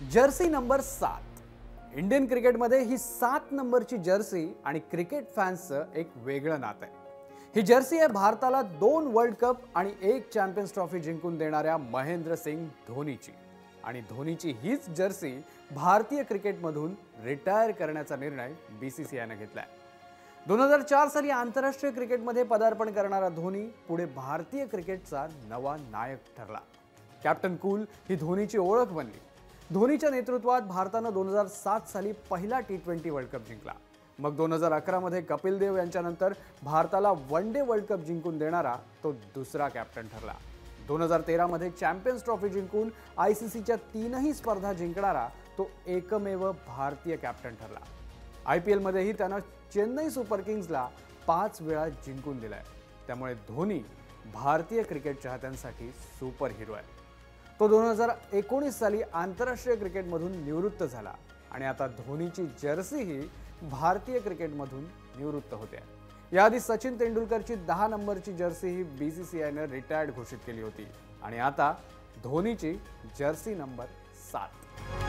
Jersey number 7। Indian क्रिकेटमध्ये ही 7 नंबरची Jersey आणि क्रिकेट फॅन्सचं एक वेगळं नातं आहे। ही जर्सी आहे भारताला 2 वर्ल्ड कप आणि 1 चॅम्पियन्स ट्रॉफी जिंकून देणाऱ्या महेंद्रसिंग धोनीची। आणि धोनीची हीच जर्सी भारतीय क्रिकेटमधून रिटायर करण्याचा निर्णय बीसीसीआयने घेतलाय। 2004 साली आंतरराष्ट्रीय क्रिकेटमध्ये पदार्पण करणारा धोनी पुढे भारतीय क्रिकेटचा नवा नायक ठरला। कॅप्टन कूल ही धोनीची ओळख बनली। धोनीच्या नेतृत्वात भारताने 2007 साली पहिला T20 वर्ल्ड कप जिंकला। मग 2011 मध्ये कपिल देव यांच्यानंतर भारताला वन डे वर्ल्ड कप जिंकून देणारा तो दुसरा कॅप्टन ठरला। 2013 मध्ये चॅम्पियन्स ट्रॉफी जिंकून आयसीसीच्या 3ही स्पर्धा जिंकणारा तो एकमेव भारतीय कॅप्टन ठरला। IPL मध्येही त्याने चेन्नई सुपर किंग्सला 5 वेळा जिंकून दिलाय। त्यामुळे धोनी भारतीय क्रिकेट चाहत्यांसाठी सुपर हिरो आहे। तो 2019 साली आंतरराष्ट्रीय क्रिकेटमधून निवृत्त झाला आणि आता धोनीची जर्सी ही भारतीय क्रिकेटमधून निवृत्त होते। याआधी सचिन तेंडुलकरची 10 नंबरची जर्सी ही बीसीसीआयने रिटायर्ड घोषित केली होती आणि आता धोनीची जर्सी नंबर 7।